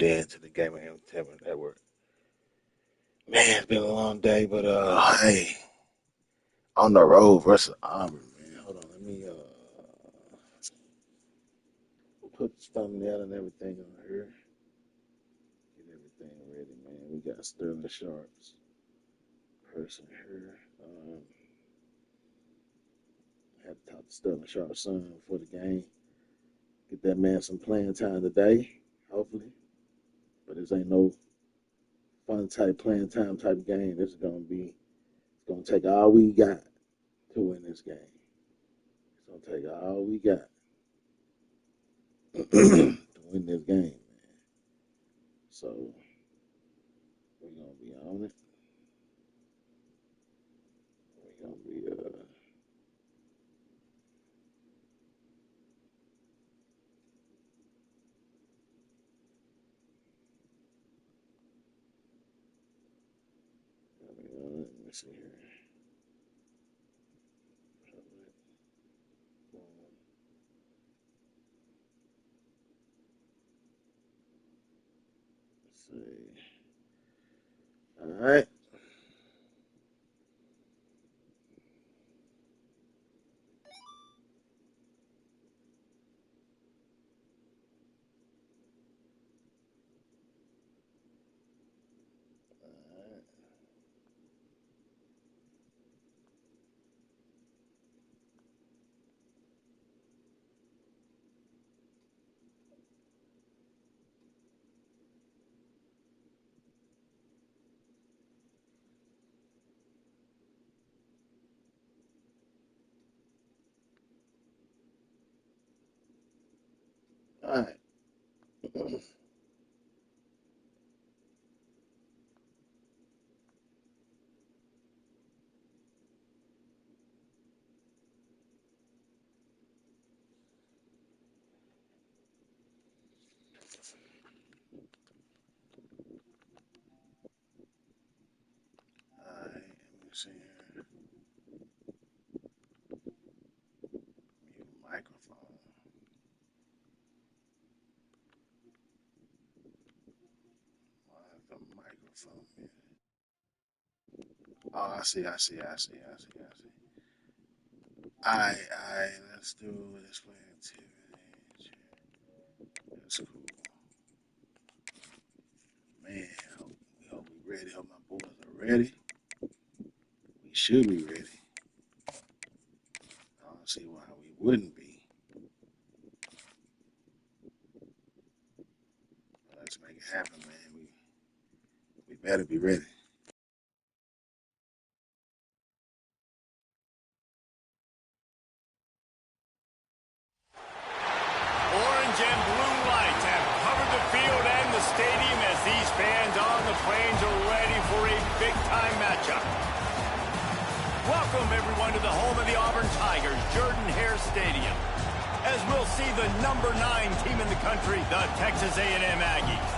tuned in to the Gaming Entertainment Network. Man, it's been a long day, but hey, on the road versus Auburn, man. Hold on, let me put the thumbnail and everything on here. Get everything ready, man. We got Sterling Sharp's person here. Had to talk to Sterling Sharp's son before the game. Get that man some playing time today, hopefully. But this ain't no fun type playing time type game. This is it's gonna take all we got to win this game. It's gonna take all we got to win this game, man. So we're gonna be on it. We're gonna be let me see here. Let's see. All right. All right. Let me see here. Mute microphone. Why is the microphone muted? Oh, I see. All right, let's do display activity. That's cool. Man, we hope we're ready. Hope my boys are ready. We should be ready. I don't see why we wouldn't be. But let's make it happen, man. We better be ready. Orange and blue lights have covered the field and the stadium as these fans on the plains are ready for a big-time matchup. Welcome, everyone, to the home of the Auburn Tigers, Jordan-Hare Stadium, as we'll see the number 9 team in the country, the Texas A&M Aggies,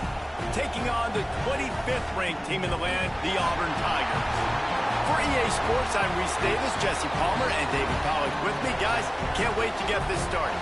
taking on the 25th ranked team in the land, the Auburn Tigers. For EA Sports, I'm Reese Davis, Jesse Palmer, and David Pollack with me. Guys, can't wait to get this started.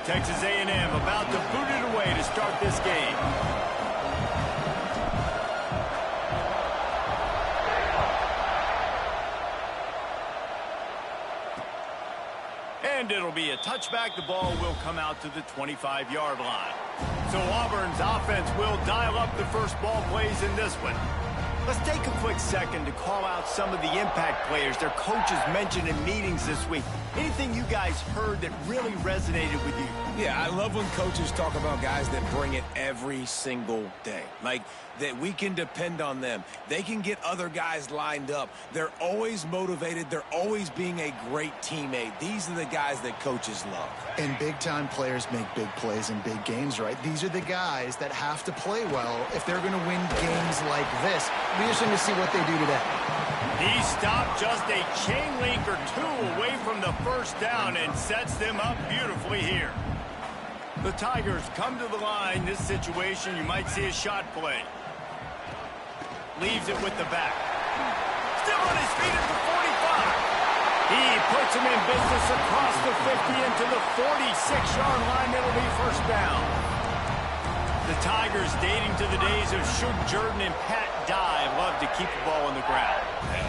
Texas A&M about to boot it away to start this game. And it'll be a touchback. The ball will come out to the 25-yard line. So Auburn's offense will dial up the first ball plays in this one. Let's take a quick second to call out some of the impact players their coaches mentioned in meetings this week. Anything you guys heard that really resonated with you? Yeah, I love when coaches talk about guys that bring it every single day. Like, that we can depend on them. They can get other guys lined up. They're always motivated. They're always being a great teammate. These are the guys that coaches love. And big-time players make big plays in big games, right? These are the guys that have to play well if they're going to win games like this. Be interesting to see what they do today. He stopped just a chain link or two away from the first down and sets them up beautifully here. The Tigers come to the line. This situation, you might see a shot play. Leaves it with the back. Still on his feet at the 45. He puts him in business across the 50 into the 46-yard line. It'll be first down. The Tigers, dating to the days of Shug Jordan and Pat Dye, love to keep the ball on the ground.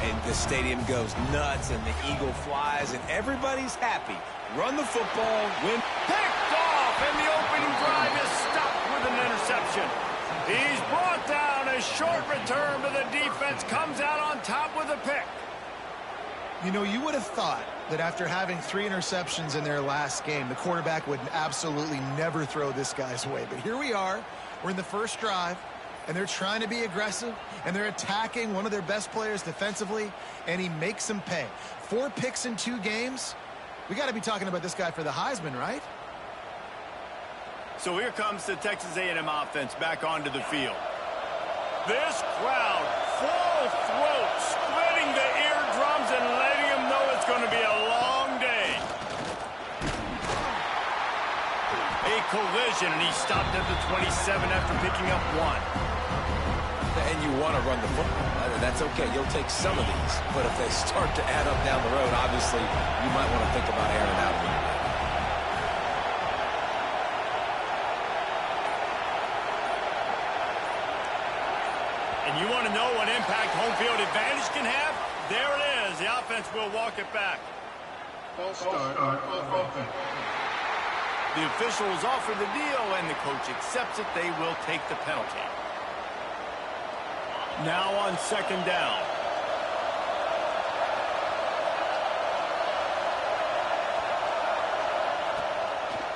And the stadium goes nuts, and the eagle flies, and everybody's happy. Run the football, win. Picked off, and the opening drive is stopped with an interception. He's brought down. A short return, but the defense comes out on top with a pick. You know, you would have thought that after having 3 interceptions in their last game, the quarterback would absolutely never throw this guy's way. But here we are. We're in the first drive, and they're trying to be aggressive, and they're attacking one of their best players defensively, and he makes them pay. 4 picks in 2 games. We got to be talking about this guy for the Heisman, right? So here comes the Texas A&M offense back onto the field. This crowd, full throat, splitting the eardrums and letting them know it's going to be a long day. A collision, and he stopped at the 27 after picking up 1. And you want to run the football. That's okay. You'll take some of these. But if they start to add up down the road, obviously, you might want to think about airing out a little bit. And you want to know what impact home field advantage can have? There it is. The offense will walk it back. The officials offer the deal, and the coach accepts it. They will take the penalty. Now on second down.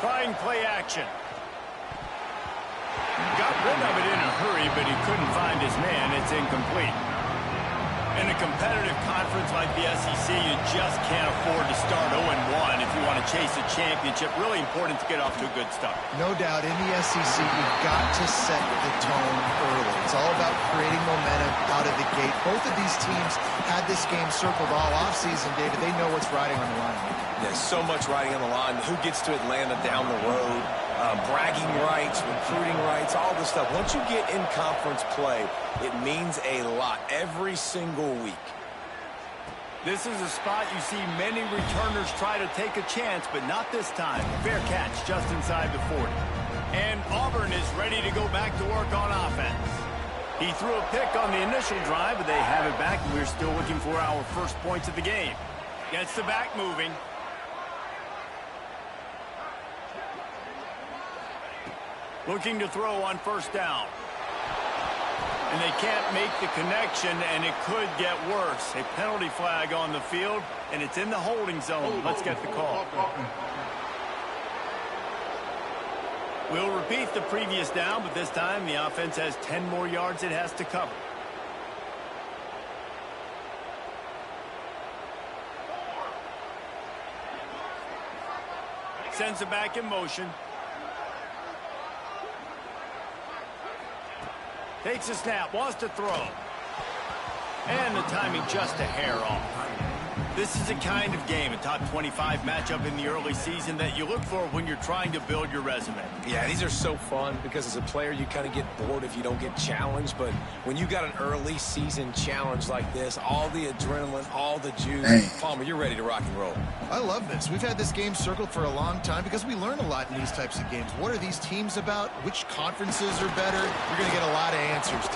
Trying play action. Got rid of it in a hurry, but he couldn't find his man. It's incomplete. In a competitive conference like the SEC, you just can't afford to start 0-1 if you want to chase a championship. Really important to get off to a good start. No doubt, in the SEC, you've got to set the tone early. It's all about creating momentum out of the gate. Both of these teams had this game circled all offseason, David. They know what's riding on the line. There's so much riding on the line. Who gets to Atlanta down the road? Bragging rights, recruiting rights, all this stuff. Once you get in conference play, it means a lot every single week. This is a spot you see many returners try to take a chance, but not this time. Fair catch just inside the 40. And Auburn is ready to go back to work on offense. He threw a pick on the initial drive, but they have it back, and we're still looking for our first points of the game. Gets the back moving. Looking to throw on first down. And they can't make the connection, and it could get worse. A penalty flag on the field, and it's in the holding zone. Let's get the call. We'll repeat the previous down, but this time the offense has 10 more yards it has to cover. Sends it back in motion. Takes a snap, wants to throw. And the timing just a hair off. This is a kind of game, a top 25 matchup in the early season that you look for when you're trying to build your resume. Yeah, these are so fun because as a player, you kind of get bored if you don't get challenged. But when you got an early season challenge like this, all the adrenaline, all the juice, Palmer, you're ready to rock and roll. I love this. We've had this game circled for a long time because we learn a lot in these types of games. What are these teams about? Which conferences are better? You're going to get a lot of answers.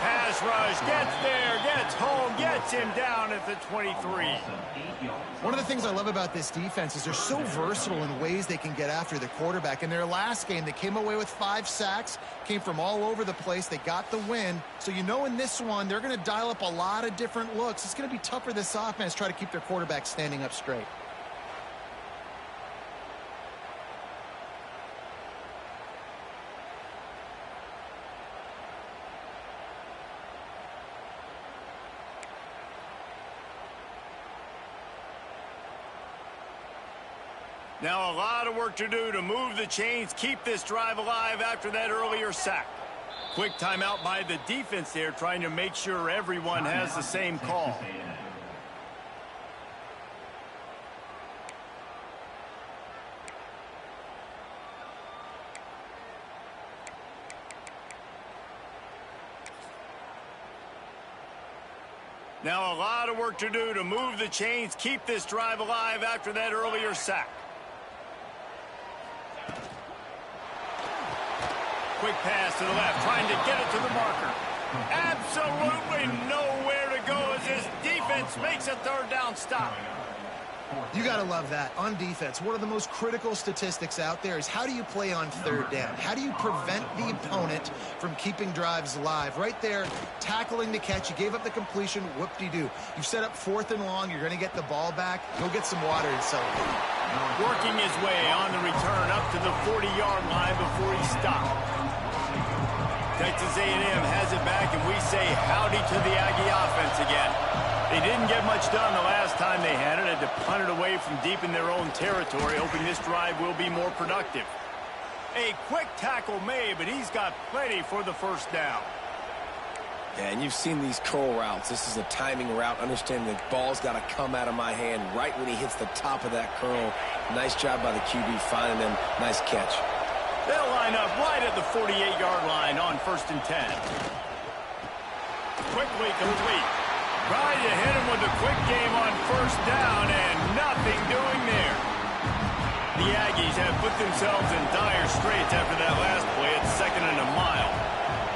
pass rush, gets there, gets home, gets him down at the 23. One of the things I love about this defense is they're so versatile in ways they can get after the quarterback. In their last game, they came away with 5 sacks, came from all over the place. They got the win. So you know in this one, they're going to dial up a lot of different looks. It's going to be tough for this offense to try to keep their quarterback standing up straight. Now a lot of work to do to move the chains, keep this drive alive after that earlier sack. Quick timeout by the defense there, trying to make sure everyone has the same call. Now a lot of work to do to move the chains, keep this drive alive after that earlier sack. Quick pass to the left, trying to get it to the marker. Absolutely nowhere to go as this defense makes a third down stop. You got to love that. On defense, one of the most critical statistics out there is how do you play on third down? How do you prevent the opponent from keeping drives alive? Right there, tackling the catch. You gave up the completion. Whoop-de-doo. You've set up 4th and long. You're going to get the ball back. Go get some water and celebrate. Working his way on the return up to the 40-yard line before he stopped. Texas A&M has it back, and we say howdy to the Aggie offense again. They didn't get much done the last time they had it. Had to punt it away from deep in their own territory, hoping this drive will be more productive. A quick tackle made, but he's got plenty for the first down. Yeah, and you've seen these curl routes. This is a timing route. Understand the ball's got to come out of my hand right when he hits the top of that curl. Nice job by the QB finding them. Nice catch. They'll line up right at the 48-yard line on 1st and 10. Quickly complete. Trying to hit him with a quick game on 1st down, and nothing doing there. The Aggies have put themselves in dire straits after that last play at 2nd and a mile.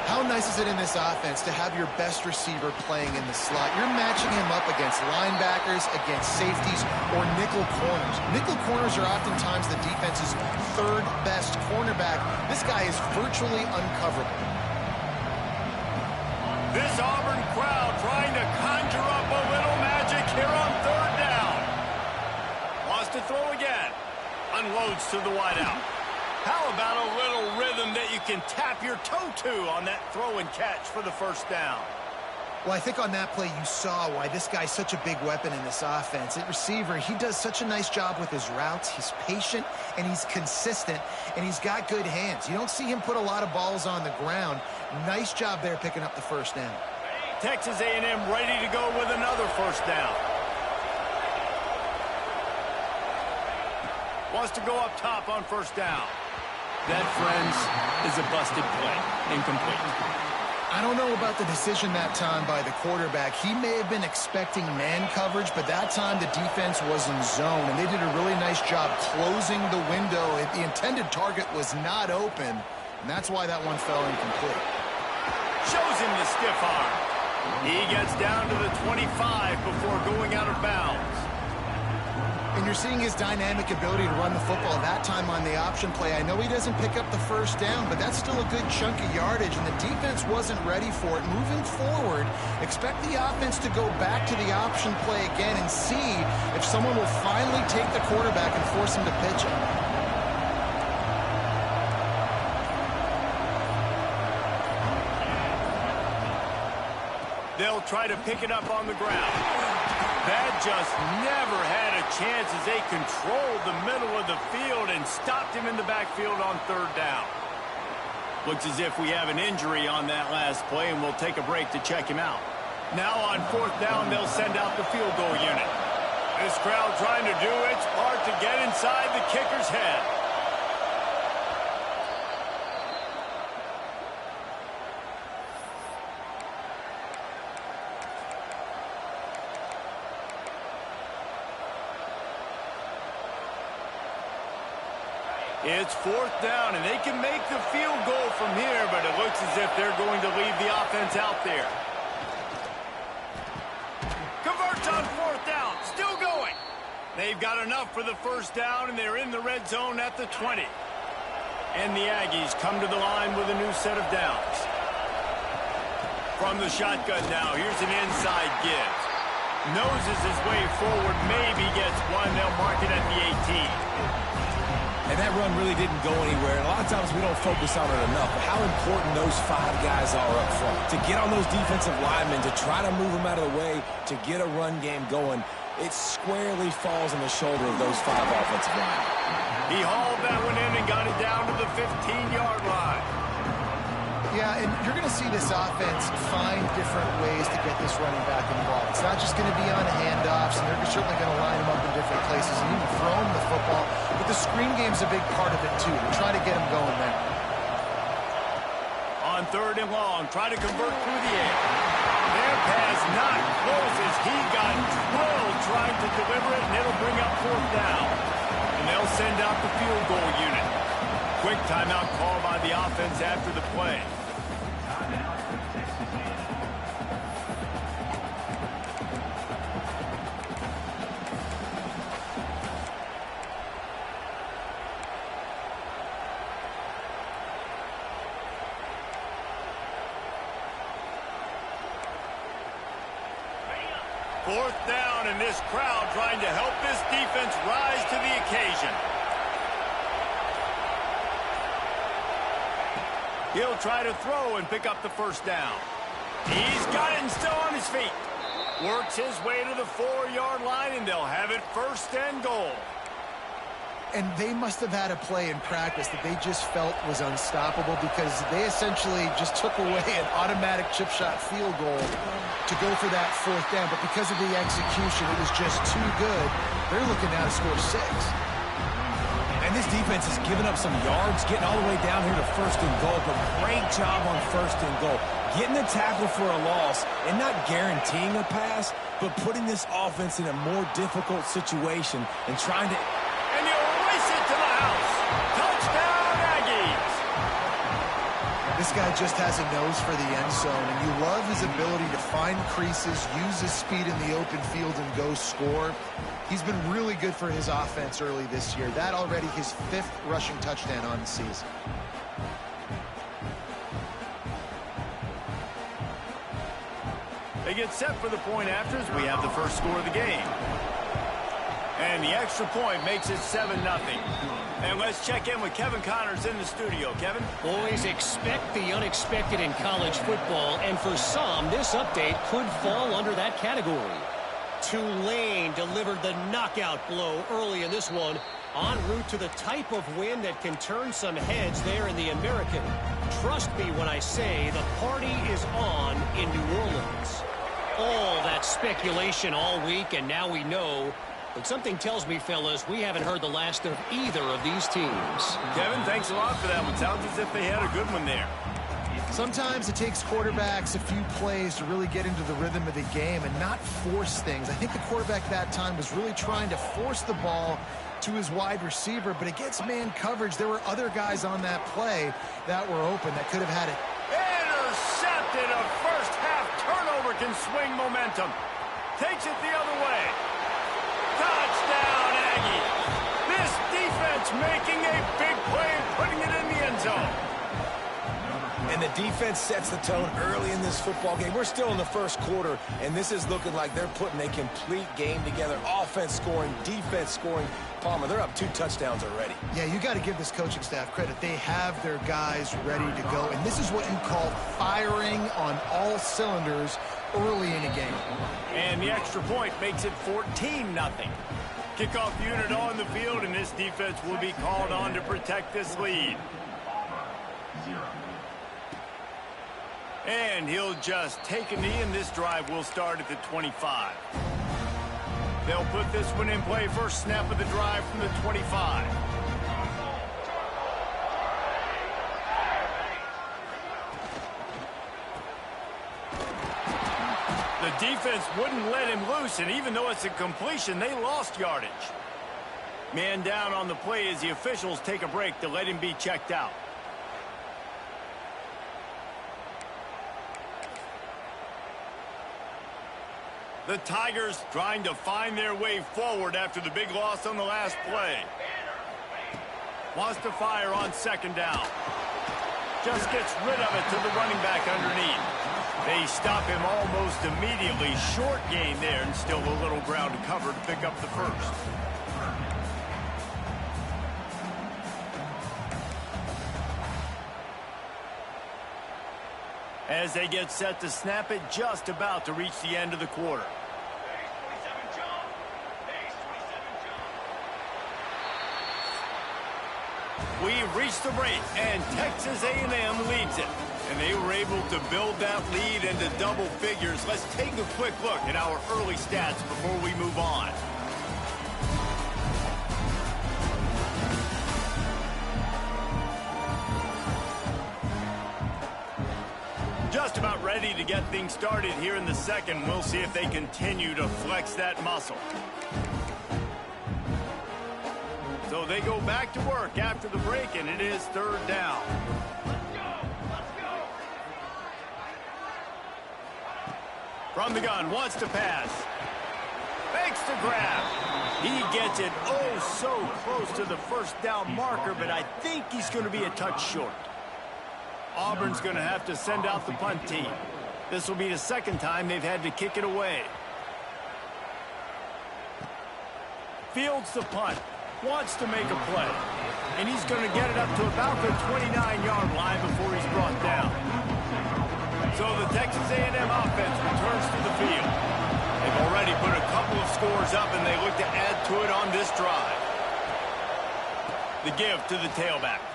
How nice is it in this offense to have your best receiver playing in the slot? You're matching him up against linebackers, against safeties, or nickel corners. Nickel corners are oftentimes the defense's 3rd best cornerback. This guy is virtually uncoverable. This Auburn crowd trying to conjure up a little magic here on 3rd down. Wants to throw again. Unloads to the wideout. How about a little rhythm that you can tap your toe to on that throw and catch for the 1st down? Well, I think on that play you saw why this guy's such a big weapon in this offense. At receiver, he does such a nice job with his routes. He's patient, and he's consistent, and he's got good hands. You don't see him put a lot of balls on the ground. Nice job there picking up the 1st down. Texas A&M ready to go with another 1st down. Wants to go up top on 1st down. That, friends, is a busted play. Incomplete. I don't know about the decision that time by the quarterback. He may have been expecting man coverage, but that time the defense was in zone, and they did a really nice job closing the window. The intended target was not open, and that's why that one fell incomplete. Shows him the stiff arm. He gets down to the 25 before going out of bounds. And you're seeing his dynamic ability to run the football that time on the option play. I know he doesn't pick up the 1st down, but that's still a good chunk of yardage, and the defense wasn't ready for it. Moving forward, expect the offense to go back to the option play again and see if someone will finally take the quarterback and force him to pitch it. They'll try to pick it up on the ground. That just never had a chance as they controlled the middle of the field and stopped him in the backfield on 3rd down. Looks as if we have an injury on that last play, and we'll take a break to check him out. Now on 4th down, they'll send out the field goal unit. This crowd trying to do its part to get inside the kicker's head. It's 4th down, and they can make the field goal from here, but it looks as if they're going to leave the offense out there. Converts on 4th down, still going. They've got enough for the 1st down, and they're in the red zone at the 20. And the Aggies come to the line with a new set of downs. From the shotgun now, here's an inside give. Noses his way forward, maybe gets one. They'll mark it at the 18. And that run really didn't go anywhere. And a lot of times we don't focus on it enough. But how important those 5 guys are up front. To get on those defensive linemen, to try to move them out of the way, to get a run game going, it squarely falls on the shoulder of those 5 offensive linemen. He hauled that one in and got it down to the 15-yard line. Yeah, and you're going to see this offense find different ways to get this running back involved. It's not just going to be on handoffs, and they're certainly going to line him up in different places and even throw him the football. But the screen game's a big part of it, too. They're trying to get him going there. On 3rd and long, try to convert through the air. Their pass not close as he got drilled trying to deliver it, and it'll bring up 4th down. And they'll send out the field goal unit. Quick timeout call by the offense after the play. 4th down, and this crowd trying to help this defense rise to the occasion. He'll try to throw and pick up the 1st down. He's got it and still on his feet. Works his way to the 4-yard line, and they'll have it 1st and goal. And they must have had a play in practice that they just felt was unstoppable because they essentially just took away an automatic chip shot field goal to go for that 4th down. But because of the execution, it was just too good. They're looking now to score 6. And this defense has given up some yards, getting all the way down here to 1st and goal, but great job on 1st and goal. Getting the tackle for a loss and not guaranteeing a pass, but putting this offense in a more difficult situation and trying to... And he'll race it to the house. Touchdown, Aggies. This guy just has a nose for the end zone, and you love his ability to find creases, use his speed in the open field, and go score. He's been really good for his offense early this year. That already his 5th rushing touchdown on the season. They get set for the point afters. We have the first score of the game. And the extra point makes it 7-0. And let's check in with Kevin Connors in the studio. Kevin? Boys, expect the unexpected in college football, and for some, this update could fall under that category. Tulane delivered the knockout blow early in this one, en route to the type of win that can turn some heads there in the American. Trust me when I say the party is on in New Orleans. All that speculation all week, and now we know. But something tells me, fellas, we haven't heard the last of either of these teams. Kevin, thanks a lot for that one. Sounds as if they had a good one there. Sometimes it takes quarterbacks a few plays to really get into the rhythm of the game and not force things. I think the quarterback that time was really trying to force the ball to his wide receiver, but against man coverage, there were other guys on that play that were open that could have had it. Intercepted. A first-half turnover can swing momentum. Takes it the other way. Touchdown, Aggie. This defense making a big play and putting it in the end zone. And the defense sets the tone early in this football game. We're still in the first quarter, and this is looking like they're putting a complete game together. Offense scoring, defense scoring. Palmer, they're up 2 touchdowns already. Yeah, you got to give this coaching staff credit. They have their guys ready to go, and this is what you call firing on all cylinders early in a game. And the extra point makes it 14-0. Kickoff unit on the field, and this defense will be called on to protect this lead. And he'll just take a knee, and this drive will start at the 25. They'll put this one in play. First snap of the drive from the 25. The defense wouldn't let him loose, and even though it's a completion, they lost yardage. Man down on the play as the officials take a break to let him be checked out. The Tigers trying to find their way forward after the big loss on the last play. Wants to fire on second down. Just gets rid of it to the running back underneath. They stop him almost immediately. Short gain there and still a little ground to cover to pick up the first. As they get set to snap it, just about to reach the end of the quarter. We've reached the break, and Texas A&M leads it. And they were able to build that lead into double figures. Let's take a quick look at our early stats before we move on. Just about ready to get things started here in the second. We'll see if they continue to flex that muscle. So they go back to work after the break, and it is third down. From the gun, wants to pass. Fakes the grab. He gets it oh so close to the first down marker, but I think he's going to be a touch short. Auburn's going to have to send out the punt team. This will be the second time they've had to kick it away. Fields the punt. Wants to make a play. And he's going to get it up to about the 29-yard line before he's brought down. So the Texas A&M offense returns to the field. They've already put a couple of scores up, and they look to add to it on this drive. The give to the tailback.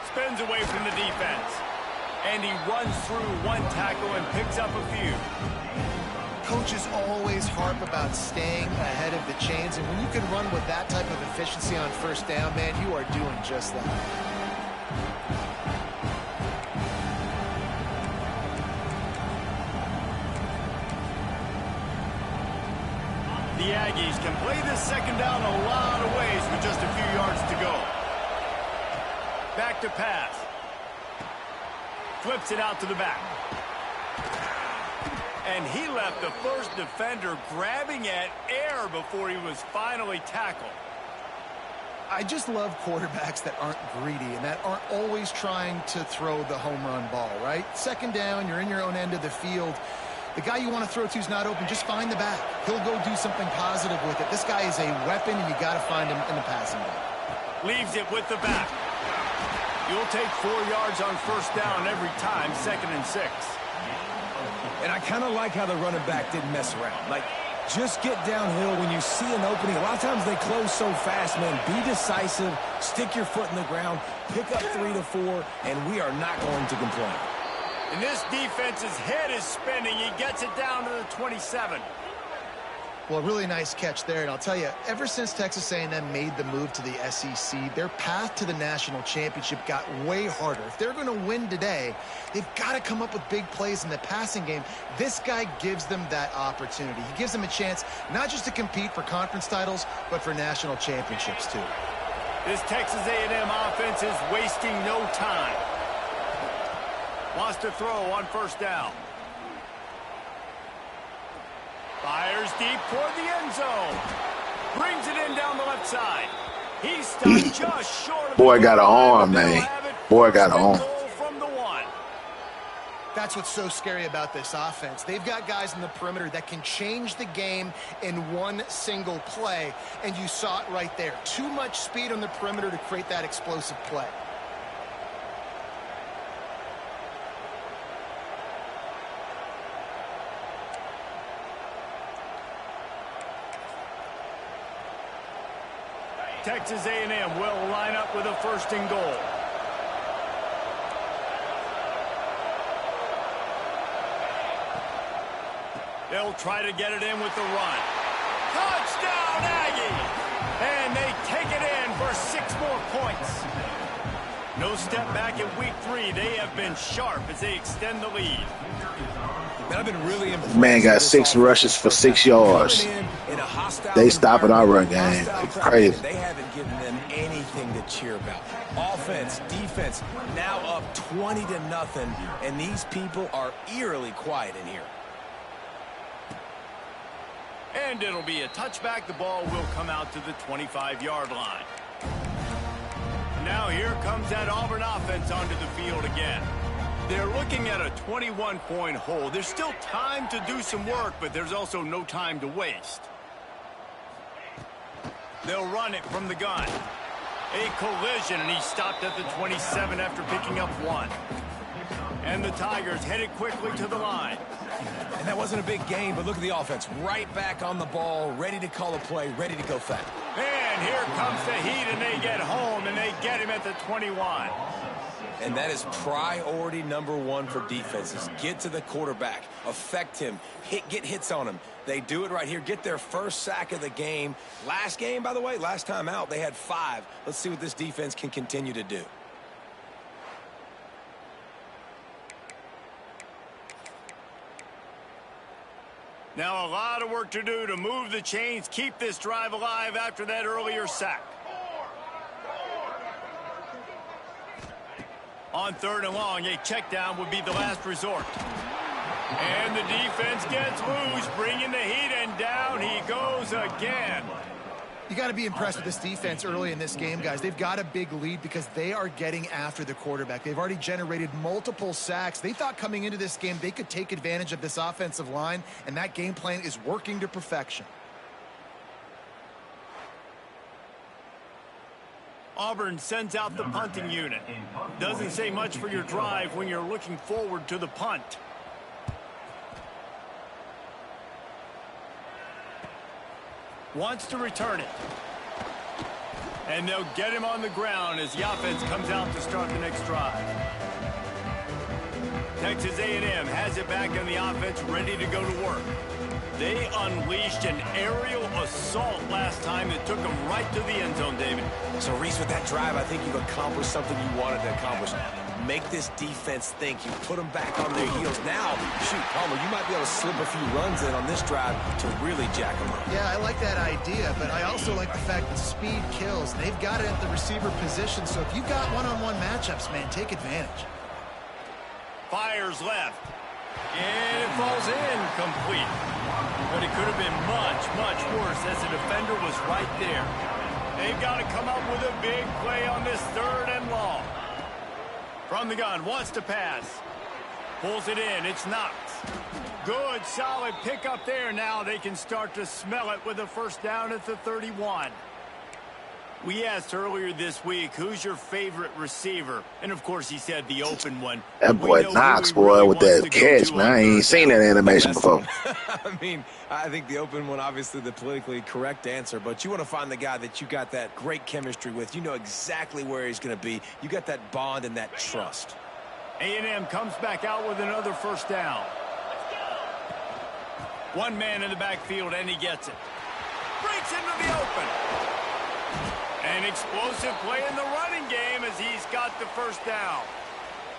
Spins away from the defense. And he runs through one tackle and picks up a few. Coaches always harp about staying ahead of the chains, and when you can run with that type of efficiency on first down, man, you are doing just that. The Aggies can play this second down a lot of ways with just a few yards to go. Back to pass. Flips it out to the back. And he left the first defender grabbing at air before he was finally tackled. I just love quarterbacks that aren't greedy and that aren't always trying to throw the home run ball, right? Second down, you're in your own end of the field. The guy you want to throw to is not open. Just find the back. He'll go do something positive with it. This guy is a weapon, and you got to find him in the passing game. Leaves it with the back. You'll take 4 yards on first down every time, 2nd and 6. And I kind of like how the running back didn't mess around. Like, just get downhill when you see an opening. A lot of times they close so fast, man. Be decisive, stick your foot in the ground, pick up 3 to 4, and we are not going to complain. And this defense's head is spinning. He gets it down to the 27. Well, really nice catch there, and I'll tell you, ever since Texas A&M made the move to the SEC, their path to the national championship got way harder. If they're going to win today, they've got to come up with big plays in the passing game. This guy gives them that opportunity. He gives them a chance not just to compete for conference titles, but for national championships, too. This Texas A&M offense is wasting no time. Wants to throw on first down. Fires deep toward the end zone. Brings it in down the left side. He's stopped just short of Boy the got an line, arm, but they'll man. have it Boy first got an and arm. goal from the 1. That's what's so scary about this offense. They've got guys in the perimeter that can change the game in one single play, and you saw it right there. Too much speed on the perimeter to create that explosive play. Texas A&M will line up with a 1st and goal. They'll try to get it in with the run. Touchdown, Aggie! And they take it in for 6 more points. No step back in week 3. They have been sharp as they extend the lead. Man, I've been really impressed. Man got 6 rushes for 6 yards. They stopping our run game. Crazy. They haven't given them anything to cheer about. Offense, defense, now up 20-0, and these people are eerily quiet in here. And it'll be a touchback. The ball will come out to the 25-yard line. Now here comes that Auburn offense onto the field again. They're looking at a 21-point hole. There's still time to do some work, but there's also no time to waste. They'll run it from the gun. A collision, and he stopped at the 27 after picking up 1. And the Tigers headed quickly to the line. And that wasn't a big game, but look at the offense. Right back on the ball, ready to call a play, ready to go fast. And here comes the heat, and they get home, and they get him at the 21. And that is priority number 1 for defenses. Get to the quarterback, affect him, get hits on him. They do it right here, get their first sack of the game. Last game, by the way, last time out, they had 5. Let's see what this defense can continue to do. Now a lot of work to do to move the chains, keep this drive alive after that earlier sack. On 3rd and long, a check down would be the last resort. And the defense gets loose, bringing the heat, and down he goes again. You got to be impressed with this defense early in this game, guys. They've got a big lead because they are getting after the quarterback. They've already generated multiple sacks. They thought coming into this game they could take advantage of this offensive line, and that game plan is working to perfection. Auburn sends out the punting unit. Doesn't say much for your drive when you're looking forward to the punt. Wants to return it. And they'll get him on the ground as the offense comes out to start the next drive. Texas A&M has it back on the offense, ready to go to work. They unleashed an aerial assault last time that took them right to the end zone, David. So, Reese, with that drive, I think you've accomplished something you wanted to accomplish. Make this defense think. You put them back on their heels. Now, shoot, Palmer, you might be able to slip a few runs in on this drive to really jack them up. Yeah, I like that idea, but I also like the fact that speed kills. They've got it at the receiver position, so if you've got one-on-one matchups, man, take advantage. Fires left. And it falls incomplete. But it could have been much, much worse as the defender was right there. They've got to come up with a big play on this 3rd and long. From the gun, wants to pass. Pulls it in, it's Knox. Good, solid pickup there. Now they can start to smell it with a first down at the 31. We asked earlier this week, who's your favorite receiver? And, of course, he said the open one. That boy Knox, boy, with that catch, man. I ain't seen that animation before. I mean, I think the open one, obviously the politically correct answer, but you want to find the guy that you got that great chemistry with. You know exactly where he's going to be. You got that bond and that trust. A&M comes back out with another first down. One man in the backfield, and he gets it. Breaks into the open. An explosive play in the running game as he's got the first down.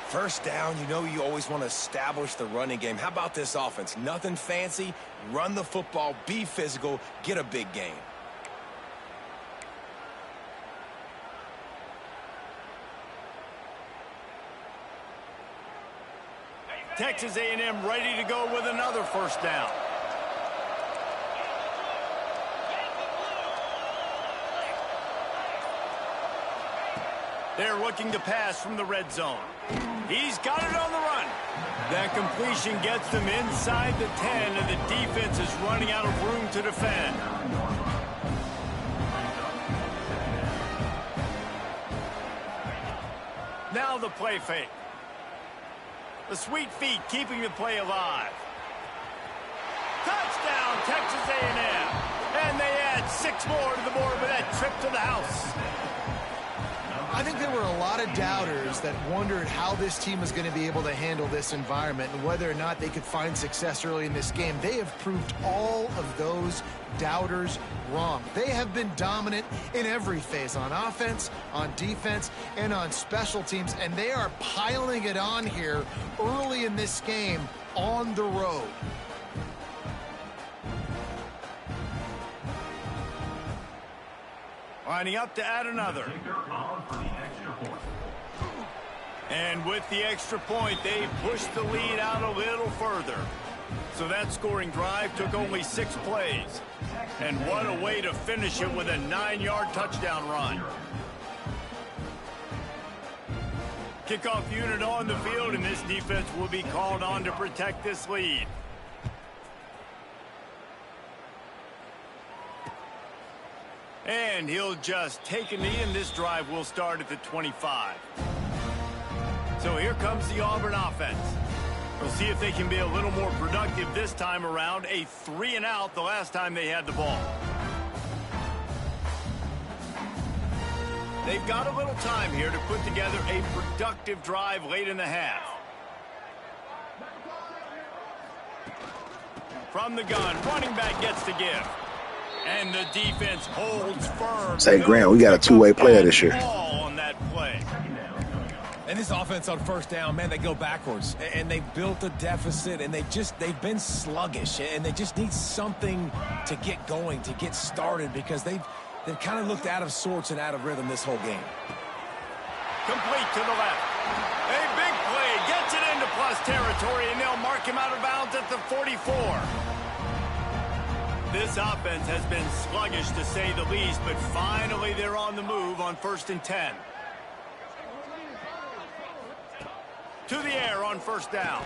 First down, you know you always want to establish the running game. How about this offense? Nothing fancy. Run the football, be physical, get a big gain. Texas A&M ready to go with another first down. They're looking to pass from the red zone. He's got it on the run. That completion gets them inside the 10, and the defense is running out of room to defend. Now the play fake. The sweet feet keeping the play alive. Touchdown, Texas A&M. And they add 6 more to the board with that trip to the house. I think there were a lot of doubters that wondered how this team was going to be able to handle this environment and whether or not they could find success early in this game. They have proved all of those doubters wrong. They have been dominant in every phase, on offense, on defense, and on special teams, and they are piling it on here early in this game on the road. Lining up to add another. And with the extra point, they pushed the lead out a little further. So that scoring drive took only 6 plays. And what a way to finish it with a 9-yard touchdown run. Kickoff unit on the field, and this defense will be called on to protect this lead. And he'll just take a knee, and this drive will start at the 25. So here comes the Auburn offense. We'll see if they can be a little more productive this time around. A 3-and-out the last time they had the ball. They've got a little time here to put together a productive drive late in the half. From the gun, running back gets to give. And the defense holds firm. Say, Grant, we got a two-way player this year. On that play. And this offense on first down, man, they go backwards. And they built a deficit, and they've been sluggish. And they just need something to get going, to get started, because they've kind of looked out of sorts and out of rhythm this whole game. Complete to the left. A big play gets it into plus territory, and they'll mark him out of bounds at the 44. This offense has been sluggish, to say the least, but finally they're on the move on 1st and 10. To the air on first down.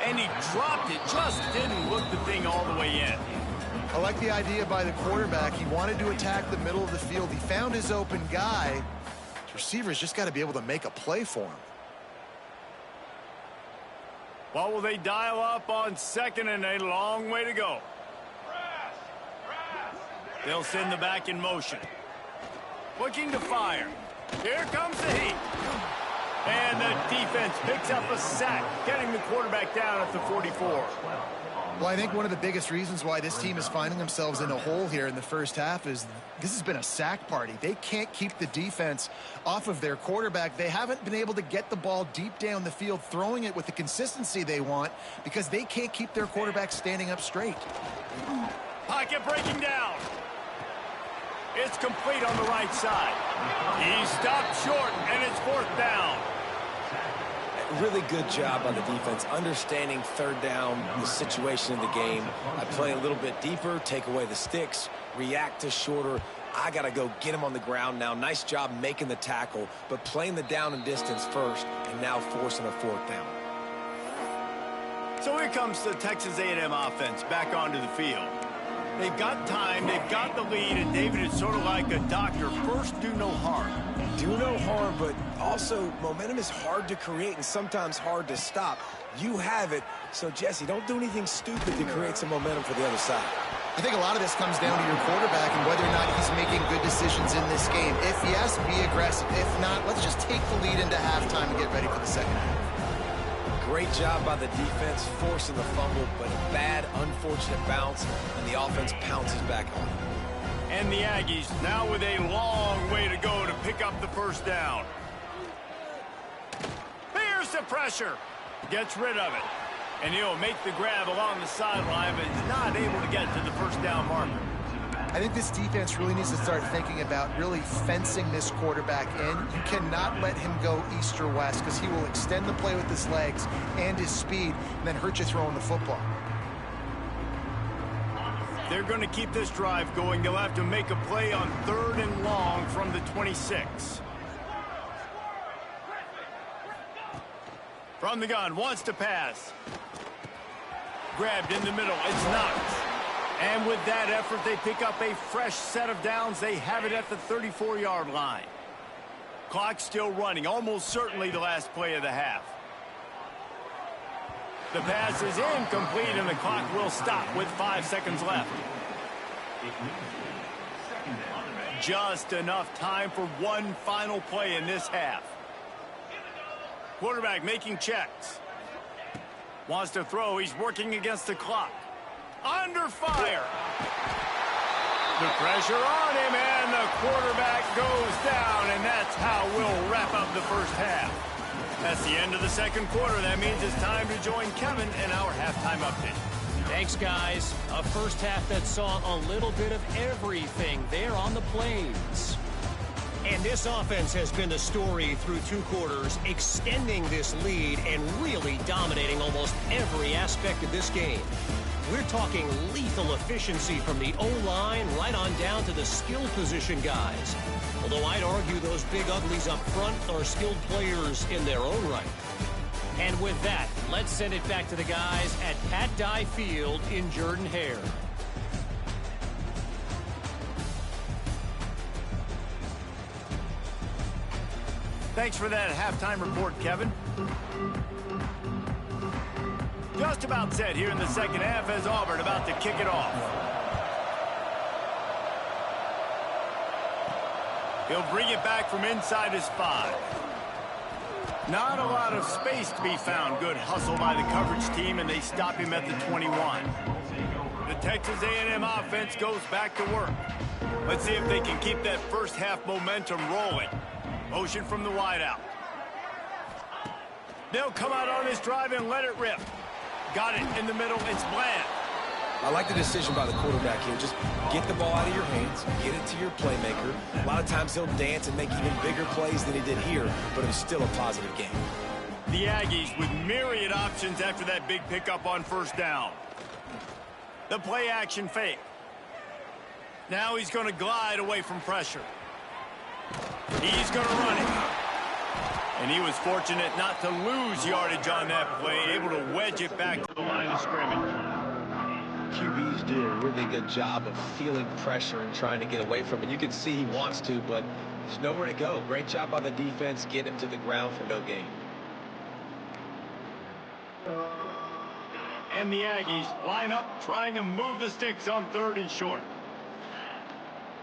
And he dropped it, just didn't look the thing all the way in. I like the idea by the quarterback. He wanted to attack the middle of the field. He found his open guy. The receiver's just got to be able to make a play for him. What will they dial up on 2nd and a long way to go? They'll send the back in motion. Looking to fire. Here comes the heat. And the defense picks up a sack, getting the quarterback down at the 44. Well, I think one of the biggest reasons why this team is finding themselves in a hole here in the first half is this has been a sack party. They can't keep the defense off of their quarterback. They haven't been able to get the ball deep down the field, throwing it with the consistency they want, because they can't keep their quarterback standing up straight. Pocket breaking down. It's complete on the right side. He stopped short, and it's 4th down. Really good job on the defense, understanding 3rd down, the situation in the game. I play a little bit deeper, take away the sticks, react to shorter. I got to go get him on the ground now. Nice job making the tackle, but playing the down and distance first, and now forcing a 4th down. So here comes the Texas A&M offense back onto the field. They've got time, they've got the lead, and David, it's sort of like a doctor. First, do no harm. Do no harm, but also momentum is hard to create and sometimes hard to stop. You have it, so Jesse, don't do anything stupid to create some momentum for the other side. I think a lot of this comes down to your quarterback and whether or not he's making good decisions in this game. If yes, be aggressive. If not, let's just take the lead into halftime and get ready for the second half. Great job by the defense, forcing the fumble, but a bad, unfortunate bounce, and the offense pounces back on it. And the Aggies now with a long way to go to pick up the first down. Here's the pressure. Gets rid of it. And he'll make the grab along the sideline, but is not able to get to the first down marker. I think this defense really needs to start thinking about really fencing this quarterback in. You cannot let him go east or west, because he will extend the play with his legs and his speed and then hurt you throwing the football. They're going to keep this drive going. They'll have to make a play on 3rd and long from the 26. From the gun, wants to pass. Grabbed in the middle, it's knocked. And with that effort, they pick up a fresh set of downs. They have it at the 34-yard line. Clock still running, almost certainly the last play of the half. The pass is incomplete, and the clock will stop with 5 seconds left. just enough time for one final play in this half. Quarterback making checks. Wants to throw. He's working against the clock. Under fire. The pressure on him, and the quarterback goes down, and that's how we'll wrap up the first half. That's the end of the second quarter. That means it's time to join Kevin in our halftime update. Thanks, guys. A first half that saw a little bit of everything there on the plains. And this offense has been the story through 2 quarters, extending this lead and really dominating almost every aspect of this game. We're talking lethal efficiency from the O-line right on down to the skill position guys. Although I'd argue those big uglies up front are skilled players in their own right. And with that, let's send it back to the guys at Pat Dye Field in Jordan-Hare. Thanks for that halftime report, Kevin. Just about set here in the second half as Auburn about to kick it off. He'll bring it back from inside his 5. Not a lot of space to be found. Good hustle by the coverage team, and they stop him at the 21. The Texas A&M offense goes back to work. Let's see if they can keep that first half momentum rolling. Motion from the wideout. They'll come out on this drive and let it rip. Got it in the middle. It's Bland. I like the decision by the quarterback here. Just get the ball out of your hands, get it to your playmaker. A lot of times he'll dance and make even bigger plays than he did here, but it was still a positive game. The Aggies with myriad options after that big pickup on first down. The play action fake. Now he's going to glide away from pressure. He's going to run it. And he was fortunate not to lose yardage on that play, able to wedge it back to the line of scrimmage. QBs do a really good job of feeling pressure and trying to get away from it. You can see he wants to, but there's nowhere to go. Great job by the defense, get him to the ground for no gain. And the Aggies line up, trying to move the sticks on 3rd and short.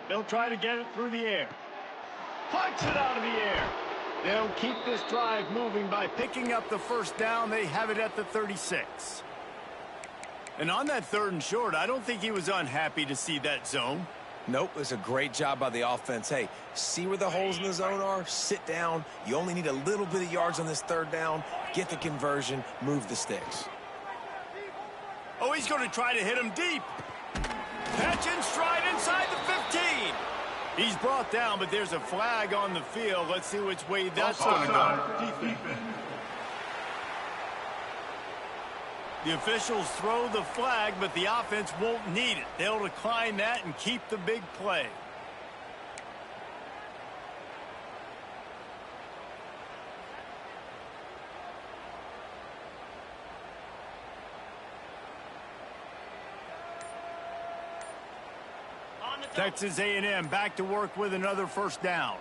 They'll try to get it through the air. Punch it out of the air. They'll keep this drive moving by picking up the first down. They have it at the 36. And on that 3rd and short, I don't think he was unhappy to see that zone. Nope, it was a great job by the offense. Hey, see where the holes in the zone are? Sit down. You only need a little bit of yards on this 3rd down. Get the conversion. Move the sticks. Oh, he's going to try to hit him deep. Catch and stride inside the 15. He's brought down, but there's a flag on the field. Let's see which way that's going to go. The officials throw the flag, but the offense won't need it. They'll decline that and keep the big play. Texas A&M back to work with another first down.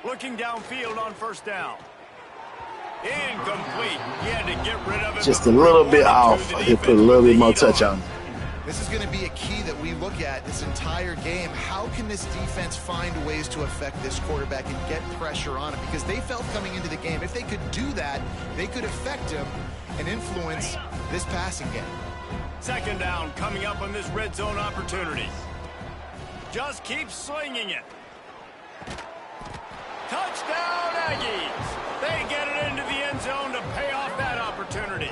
Looking downfield on first down. Incomplete. He had to get rid of it. Just a little bit off. He put a little bit more touch on it. This is going to be a key that we look at this entire game. How can this defense find ways to affect this quarterback and get pressure on him? Because they felt coming into the game, if they could do that, they could affect him and influence this passing game. Second down coming up on this red zone opportunity. Just keep slinging it. Touchdown, Aggies. They get it into the end zone to pay off that opportunity.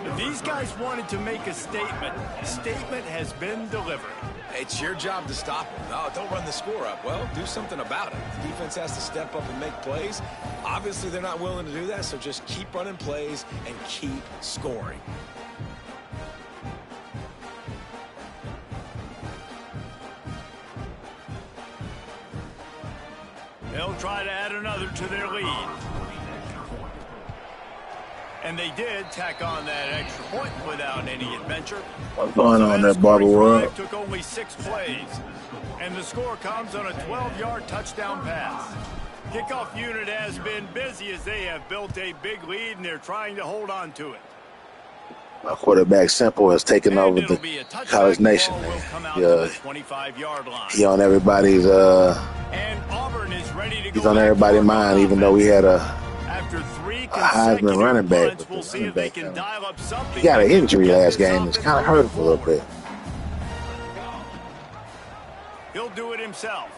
If these guys wanted to make a statement, the statement has been delivered. It's your job to stop him. No, don't run the score up. Well, do something about it. The defense has to step up and make plays. Obviously, they're not willing to do that, so just keep running plays and keep scoring. They'll try to add another to their lead. And they did tack on that extra point without any adventure. What's going on there, Barbara World? Took only 6 plays. And the score comes on a 12-yard touchdown pass. Kickoff unit has been busy as they have built a big lead and they're trying to hold on to it. My quarterback Simple has taken And over it'll the be a touchback. College Nation, Ball will man. come out to the 25-yard line. He on everybody's And Auburn is ready to he's go on back to everybody's work mind, on even though we offense. had a After 3 Heisman consecutive running back, punts, but we'll the see running if they back can dial up something. he got an that can injury get last this game. It's offense kind of hurt him a moving little bit. He'll do it himself.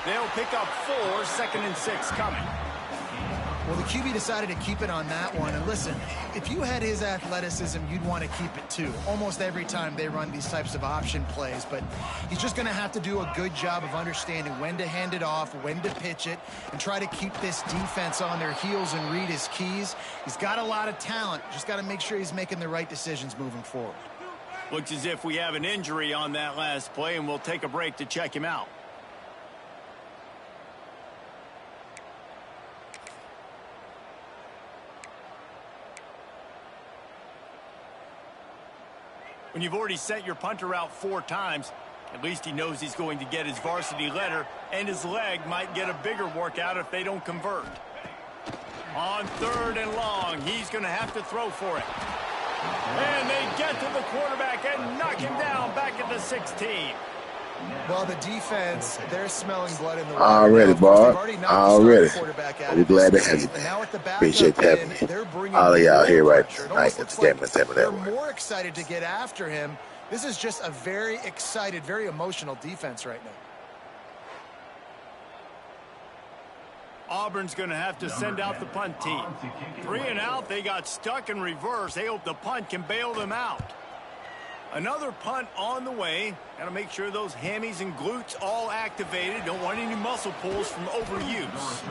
They'll pick up 4, 2nd and 6 coming. Well, the QB decided to keep it on that one. And listen, if you had his athleticism, you'd want to keep it too. Almost every time they run these types of option plays. But he's just going to have to do a good job of understanding when to hand it off, when to pitch it, and try to keep this defense on their heels and read his keys. He's got a lot of talent. Just got to make sure he's making the right decisions moving forward. Looks as if we have an injury on that last play, and we'll take a break to check him out. When you've already sent your punter out 4 times, at least he knows he's going to get his varsity letter, and his leg might get a bigger workout if they don't convert. On 3rd and long, he's going to have to throw for it. And they get to the quarterback and knock him down back at the 16. Well, the defense, they're smelling blood in the water. Already, Bob. Already. We're glad to have you, And now with the Appreciate having me. they're bringing All of y'all here right pressure. It tonight almost at the looks game. like Let's have it they're that way. more excited to get after him. This is just a very excited, very emotional defense right now. Auburn's going to have to send out the punt team. 3 and out, they got stuck in reverse. They hope the punt can bail them out. Another punt on the way. Got to make sure those hammies and glutes all activated. Don't want any muscle pulls from overuse.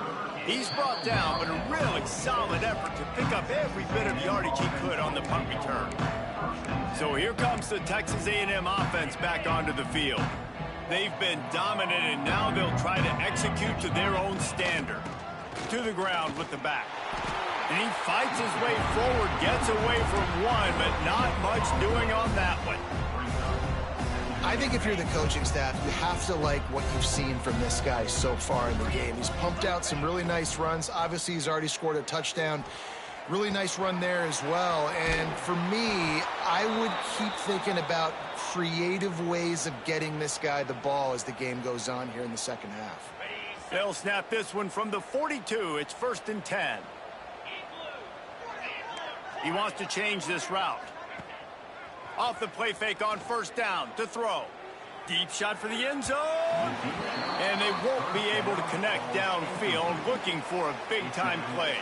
He's brought down, but a really solid effort to pick up every bit of yardage he could on the punt return. So here comes the Texas A&M offense back onto the field. They've been dominant, and now they'll try to execute to their own standard. To the ground with the back. And he fights his way forward, gets away from one, but not much doing on that one. I think if you're the coaching staff, you have to like what you've seen from this guy so far in the game. He's pumped out some really nice runs. Obviously, he's already scored a touchdown. Really nice run there as well. And for me, I would keep thinking about creative ways of getting this guy the ball as the game goes on here in the second half. They'll snap this one from the 42. It's 1st and 10. He wants to change this route. Off the play fake on 1st down to throw. Deep shot for the end zone. And they won't be able to connect downfield, looking for a big-time play.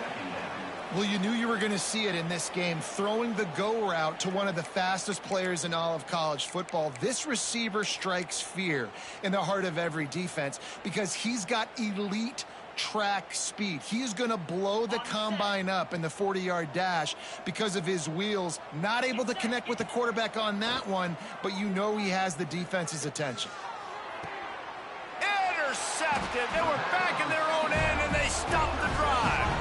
Well, you knew you were going to see it in this game, throwing the go route to one of the fastest players in all of college football. This receiver strikes fear in the heart of every defense because he's got elite track speed. He is going to blow the combine up in the 40-yard dash because of his wheels. Not able to connect with the quarterback on that one, but you know he has the defense's attention. Intercepted. They were back in their own end, and they stopped the drive.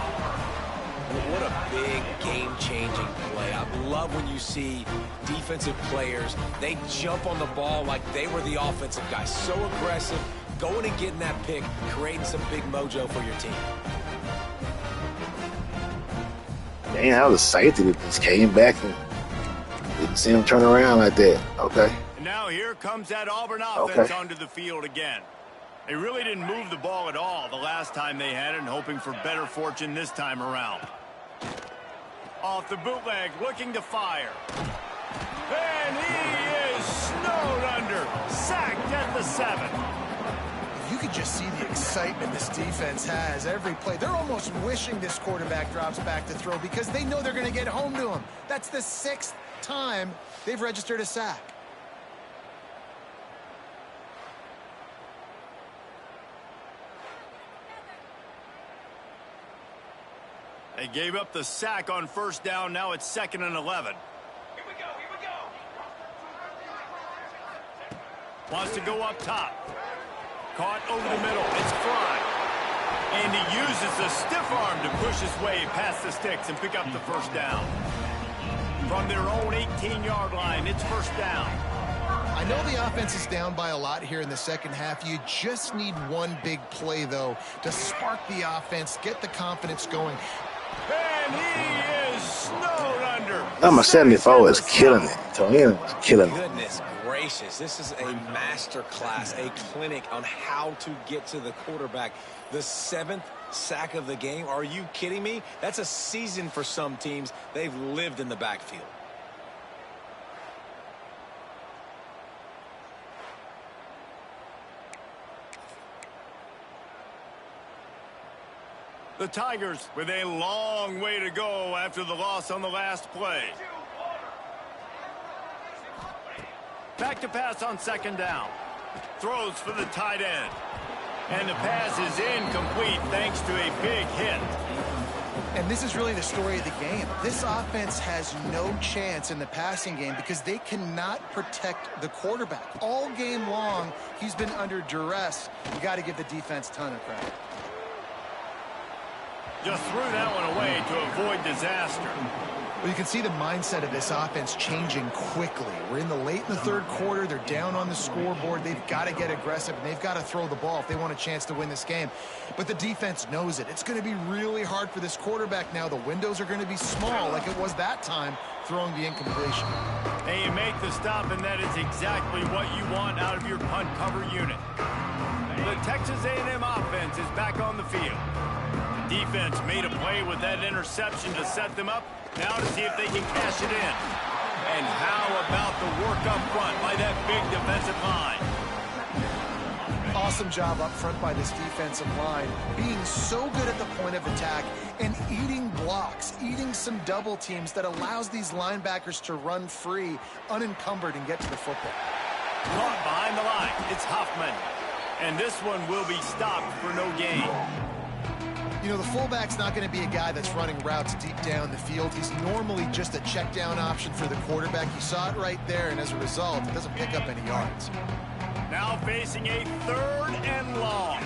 What a big game-changing play. I love when you see defensive players, they jump on the ball like they were the offensive guys. So aggressive, going and getting that pick, creating some big mojo for your team. Dang, I was excited that this came back and didn't see him turn around like that. Okay. And now here comes that Auburn offense onto the field again. They really didn't move the ball at all the last time they had it, and hoping for better fortune this time around. Off the bootleg, looking to fire. And he is snowed under, sacked at the 7. You could just see the excitement this defense has every play. They're almost wishing this quarterback drops back to throw because they know they're going to get home to him. That's the 6th time they've registered a sack. They gave up the sack on 1st down. Now it's 2nd and 11. Here we go. Wants to go up top. Caught over the middle. It's fly. And he uses the stiff arm to push his way past the sticks and pick up the 1st down. From their own 18-yard line, it's 1st down. I know the offense is down by a lot here in the second half. You just need one big play, though, to spark the offense, get the confidence going. And he is snowed under. Number 74 is killing it. Torino is killing it. Goodness gracious. This is a master class, a clinic on how to get to the quarterback. The 7th sack of the game. Are you kidding me? That's a season for some teams. They've lived in the backfield. The Tigers with a long way to go after the loss on the last play. Back to pass on 2nd down. Throws for the tight end. And the pass is incomplete thanks to a big hit. And this is really the story of the game. This offense has no chance in the passing game because they cannot protect the quarterback. All game long, he's been under duress. You got to give the defense a ton of credit. Just threw that one away to avoid disaster. Well, you can see the mindset of this offense changing quickly. We're in the late in the 3rd quarter. They're down on the scoreboard. They've got to get aggressive, and they've got to throw the ball if they want a chance to win this game. But the defense knows it. It's going to be really hard for this quarterback now. The windows are going to be small like it was that time throwing the incompletion. And you make the stop, and that is exactly what you want out of your punt cover unit. The Texas A&M offense is back on the field. The defense made a play with that interception to set them up. Now to see if they can cash it in. And how about the work up front by that big defensive line? Awesome job up front by this defensive line, being so good at the point of attack and eating blocks, eating some double teams that allows these linebackers to run free, unencumbered, and get to the football. Caught behind the line. It's Huffman. And this one will be stopped for no gain. You know, the fullback's not going to be a guy that's running routes deep down the field. He's normally just a check down option for the quarterback. You saw it right there, and as a result, it doesn't pick up any yards. Now facing a 3rd and long.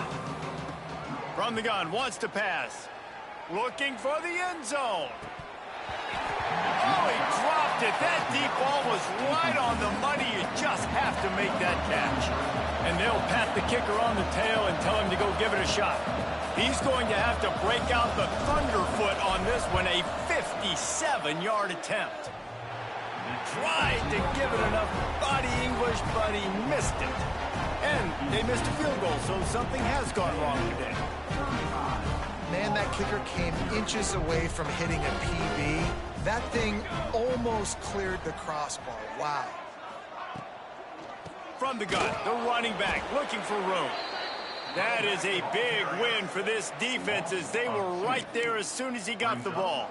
From the gun, wants to pass. Looking for the end zone. Oh, he dropped it. That deep ball was right on the money. You just have to make that catch. And they'll pat the kicker on the tail and tell him to go give it a shot. He's going to have to break out the thunderfoot on this one, a 57-yard attempt. He tried to give it enough body English, but he missed it. And they missed a field goal, so something has gone wrong today. Man, that kicker came inches away from hitting a PB. That thing almost cleared the crossbar. Wow. From the gun, the running back looking for room. That is a big win for this defense as they were right there as soon as he got the ball.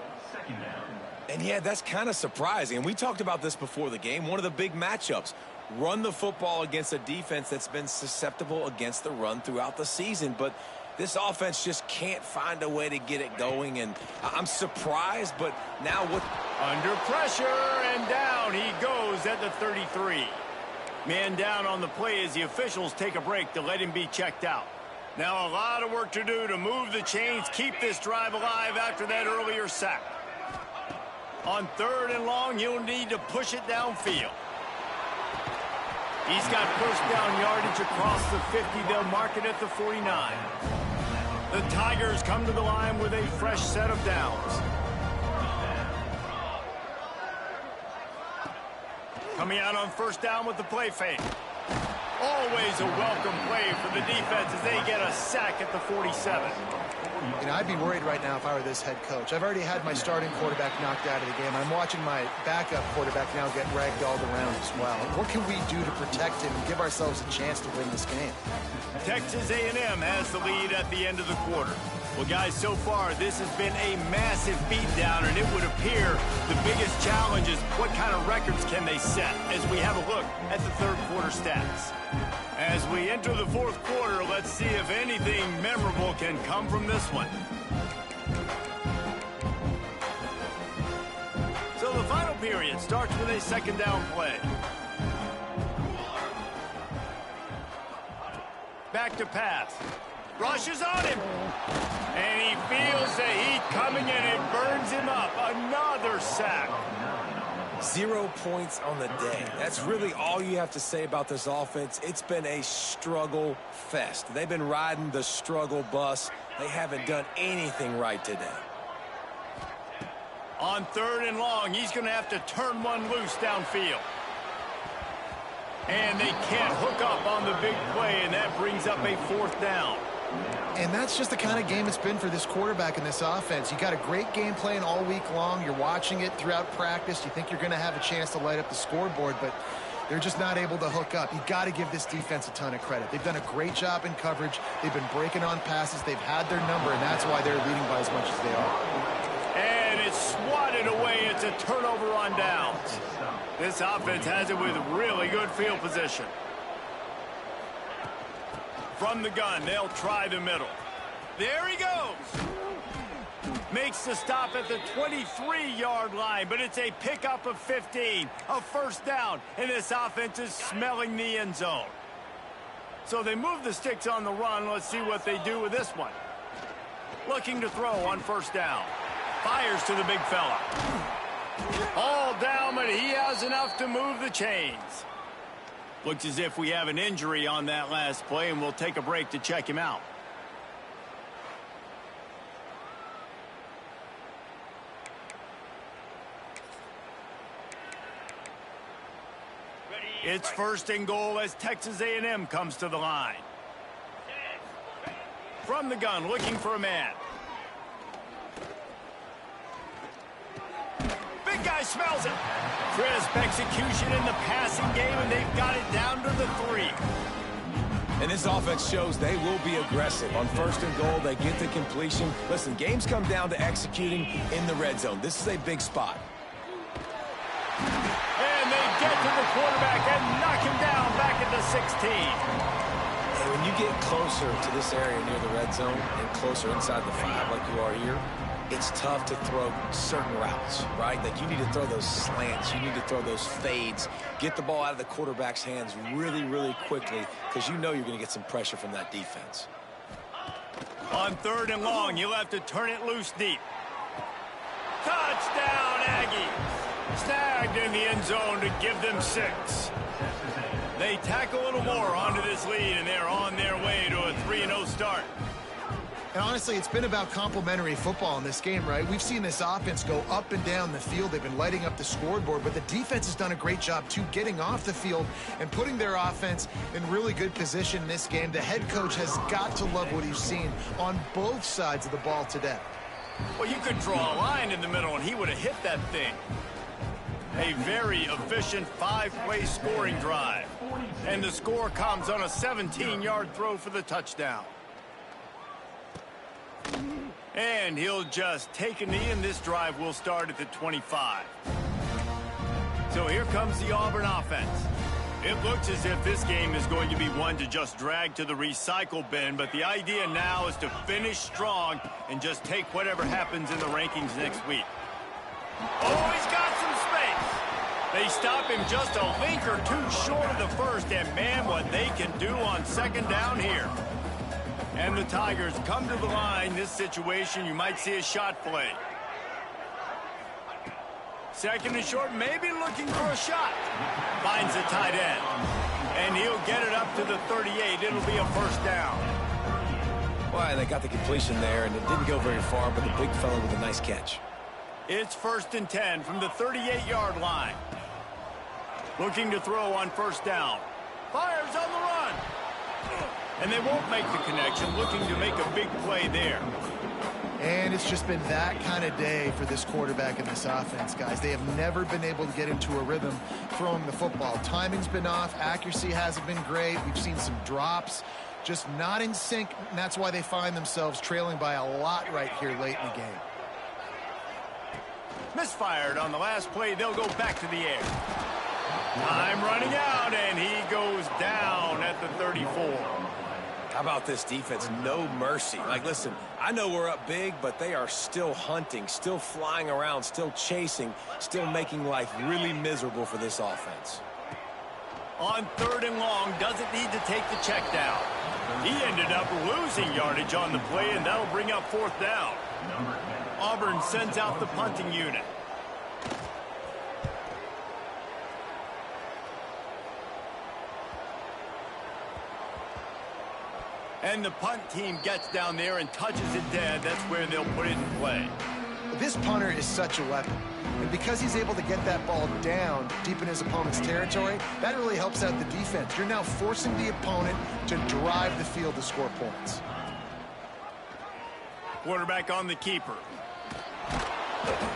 And yeah, that's kind of surprising. And we talked about this before the game. One of the big matchups. Run the football against a defense that's been susceptible against the run throughout the season. But this offense just can't find a way to get it going. And I'm surprised, but now with... Under pressure, and down he goes at the 33. Man down on the play as the officials take a break to let him be checked out. Now a lot of work to do to move the chains, keep this drive alive after that earlier sack. On 3rd and long, he'll need to push it downfield. He's got first down yardage across the 50. They'll mark it at the 49. The Tigers come to the line with a fresh set of downs. Coming out on 1st down with the play fake. Always a welcome play for the defense as they get a sack at the 47. You know, I'd be worried right now if I were this head coach. I've already had my starting quarterback knocked out of the game. I'm watching my backup quarterback now get ragdolled around as well. What can we do to protect him and give ourselves a chance to win this game? Texas A&M has the lead at the end of the quarter. Well, guys, so far, this has been a massive beatdown, and it would appear the biggest challenge is what kind of records can they set as we have a look at the 3rd quarter stats. As we enter the 4th quarter, let's see if anything memorable can come from this one. So the final period starts with a 2nd down play. Back to pass. Rushes on him. And he feels the heat coming and it burns him up. Another sack. 0 points on the day. That's really all you have to say about this offense. It's been a struggle fest. They've been riding the struggle bus. They haven't done anything right today. On 3rd and long, he's going to have to turn one loose downfield. And they can't hook up on the big play, and that brings up a 4th down. And that's just the kind of game it's been for this quarterback in this offense. You got a great game plan all week long. You're watching it throughout practice. You think you're going to have a chance to light up the scoreboard, but they're just not able to hook up. You got to give this defense a ton of credit. They've done a great job in coverage. They've been breaking on passes. They've had their number, and that's why they're leading by as much as they are. And it's swatted away. It's a turnover on downs. This offense has it with really good field position. From the gun, they'll try the middle. There he goes. Makes the stop at the 23-yard line, but it's a pickup of 15, a 1st down, and this offense is smelling the end zone. So they move the sticks on the run. Let's see what they do with this one. Looking to throw on 1st down. Fires to the big fella. All down, but he has enough to move the chains. Looks as if we have an injury on that last play, and we'll take a break to check him out. It's 1st and goal as Texas A&M comes to the line. From the gun, looking for a man. Big guy smells it. Crisp execution in the passing game, and they've got it down to the 3. And this offense shows they will be aggressive. On 1st and goal, they get the completion. Listen, games come down to executing in the red zone. This is a big spot. And they get to the quarterback and knock him down back at the 16. And when you get closer to this area near the red zone and closer inside the 5 like you are here, it's tough to throw certain routes, right? Like you need to throw those slants. You need to throw those fades. Get the ball out of the quarterback's hands really, really quickly because you know you're going to get some pressure from that defense. On 3rd and long, you'll have to turn it loose deep. Touchdown, Aggies. Snagged in the end zone to give them 6. They tack a little more onto this lead, and they're on their way to a 3-0 start. And honestly, it's been about complementary football in this game, right? We've seen this offense go up and down the field. They've been lighting up the scoreboard, but the defense has done a great job, too, getting off the field and putting their offense in really good position in this game. The head coach has got to love what he's seen on both sides of the ball today. Well, you could draw a line in the middle, and he would have hit that thing. A very efficient 5-play scoring drive. And the score comes on a 17-yard throw for the touchdown. And he'll just take a knee, and this drive will start at the 25. So here comes the Auburn offense. It looks as if this game is going to be one to just drag to the recycle bin, but the idea now is to finish strong and just take whatever happens in the rankings next week. Oh, he's got some space. They stop him just a link or two short of the first, and man, what they can do on 2nd down here. And the Tigers come to the line. This situation, you might see a shot play. 2nd and short, maybe looking for a shot. Finds the tight end. And he'll get it up to the 38. It'll be a 1st down. Well, they got the completion there, and it didn't go very far, but the big fella with a nice catch. It's 1st and 10 from the 38-yard line. Looking to throw on 1st down. Fires on the run. And they won't make the connection, looking to make a big play there. And it's just been that kind of day for this quarterback and this offense, guys. They have never been able to get into a rhythm throwing the football. Timing's been off. Accuracy hasn't been great. We've seen some drops, just not in sync, and that's why they find themselves trailing by a lot right here late in the game. Misfired on the last play. They'll go back to the air. Time running out, and he goes down at the 34. How about this defense? No mercy. Like, listen, I know we're up big, but they are still hunting, still flying around, still chasing, still making life really miserable for this offense. On 3rd and long, doesn't need to take the check down. He ended up losing yardage on the play, and that'll bring up 4th down. Auburn sends out the punting unit. And the punt team gets down there and touches it dead. That's where they'll put it in play. This punter is such a weapon. And because he's able to get that ball down deep in his opponent's territory, that really helps out the defense. You're now forcing the opponent to drive the field to score points. Quarterback on the keeper.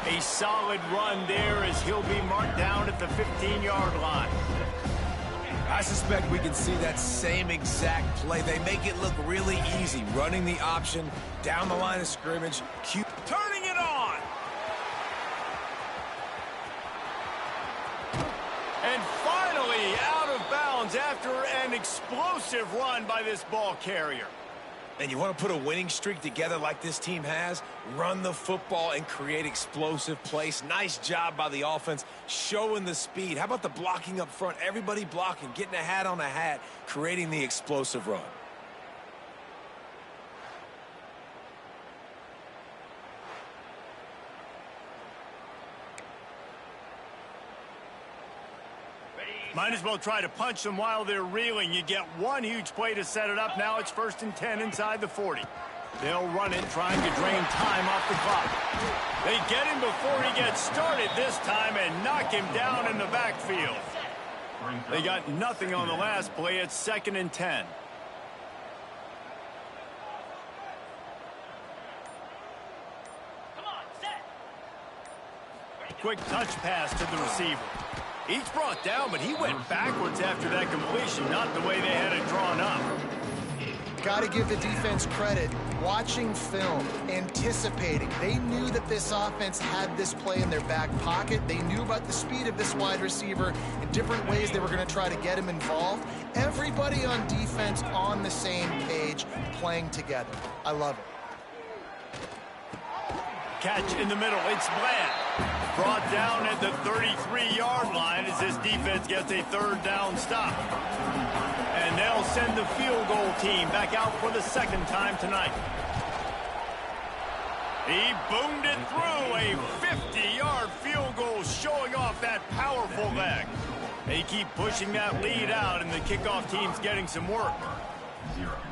A solid run there as he'll be marked down at the 15-yard line. I suspect we can see that same exact play. They make it look really easy, running the option down the line of scrimmage. Turning it on. And finally out of bounds after an explosive run by this ball carrier. And you want to put a winning streak together like this team has, run the football and create explosive plays. Nice job by the offense, showing the speed. How about the blocking up front? Everybody blocking, getting a hat on a hat, creating the explosive run. Might as well try to punch them while they're reeling. You get one huge play to set it up. Now it's 1st and 10 inside the 40. They'll run it, trying to drain time off the clock. They get him before he gets started this time and knock him down in the backfield. They got nothing on the last play. It's 2nd and 10. Quick touch pass to the receiver. He's brought down, but he went backwards after that completion, not the way they had it drawn up. Got to give the defense credit. Watching film, anticipating. They knew that this offense had this play in their back pocket. They knew about the speed of this wide receiver and different ways they were going to try to get him involved. Everybody on defense on the same page, playing together. I love it. Catch in the middle. It's Bland. Brought down at the 33-yard line as this defense gets a 3rd down stop. And they'll send the field goal team back out for the 2nd time tonight. He boomed it through. A 50-yard field goal showing off that powerful leg. They keep pushing that lead out, and the kickoff team's getting some work.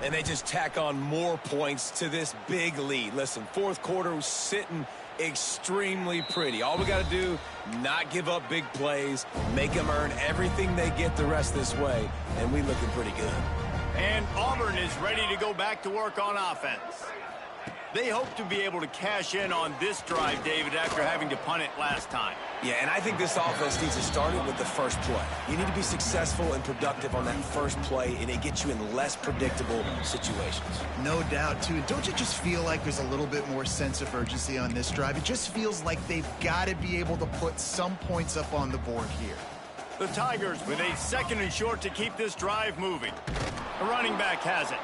And they just tack on more points to this big lead. Listen, 4th quarter was sitting extremely pretty. All we got to do, not give up big plays, make them earn everything they get the rest this way, and we looking pretty good. And Auburn is ready to go back to work on offense. They hope to be able to cash in on this drive, David, after having to punt it last time. Yeah, and I think this offense needs to start it with the first play. You need to be successful and productive on that first play, and it gets you in less predictable situations. No doubt, too. Don't you just feel like there's a little bit more sense of urgency on this drive? It just feels like they've got to be able to put some points up on the board here. The Tigers with a 2nd and short to keep this drive moving. The running back has it.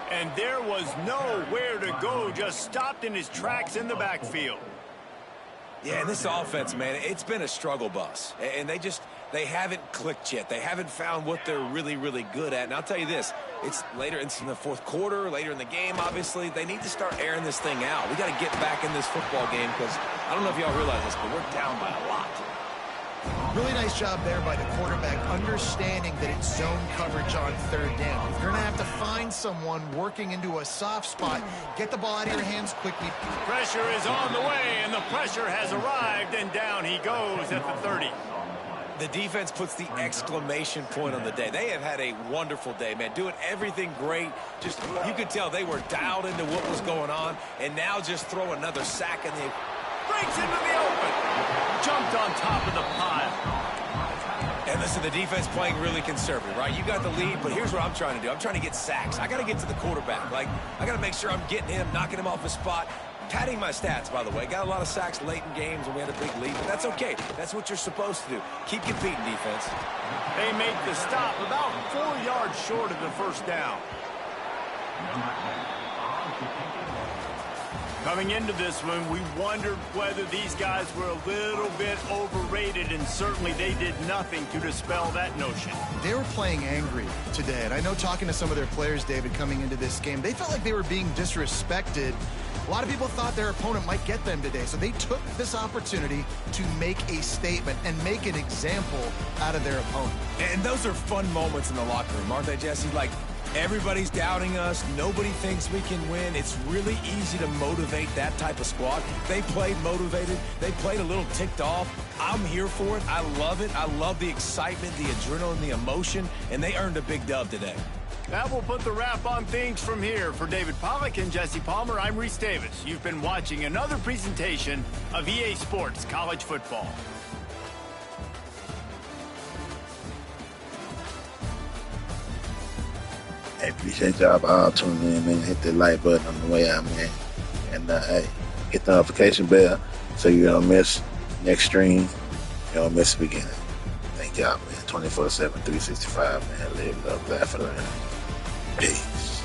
And there was nowhere to go, just stopped in his tracks in the backfield. Yeah, and this offense, man, it's been a struggle bus. And they haven't clicked yet. They haven't found what they're really, really good at. And I'll tell you this, it's later in the 4th quarter, later in the game, obviously. They need to start airing this thing out. We got to get back in this football game because I don't know if y'all realize this, but we're down by a lot. Really nice job there by the quarterback, understanding that it's zone coverage on 3rd down. If you're going to have to find someone working into a soft spot, get the ball out of your hands quickly. Pressure is on the way, and the pressure has arrived, and down he goes at the 30. The defense puts the exclamation point on the day. They have had a wonderful day, man, doing everything great. Just, you could tell they were dialed into what was going on, and now just throw another sack in the... Breaks into the open. Jumped on top of the pile. And listen, the defense playing really conservative, right? You got the lead, but here's what I'm trying to do. I'm trying to get sacks. I got to get to the quarterback. Like, I got to make sure I'm getting him, knocking him off his spot. Padding my stats, by the way. Got a lot of sacks late in games when we had a big lead, but that's okay. That's what you're supposed to do. Keep competing, defense. They make the stop about 4 yards short of the 1st down. Coming into this one, we wondered whether these guys were a little bit overrated, and certainly they did nothing to dispel that notion. They were playing angry today, and I know talking to some of their players, David, coming into this game, they felt like they were being disrespected. A lot of people thought their opponent might get them today, so they took this opportunity to make a statement and make an example out of their opponent. And those are fun moments in the locker room, aren't they, Jesse? Like, Everybody's doubting us. Nobody thinks we can win. It's really easy to motivate that type of squad. They played motivated. They played a little ticked off. I'm here for it. I love it. I love the excitement, the adrenaline, the emotion, and they earned a big dub today. That will put the wrap on things from here. For David Pollack and Jesse Palmer, I'm Reese Davis. You've been watching another presentation of EA Sports College Football. Hey, appreciate y'all for all tuning in, man. Hit that like button on the way out, man. And hey, hit the notification bell so you don't miss next stream. You don't miss the beginning. Thank y'all, man. 24/7, 365, man. Live, love, laugh, and learn. Peace.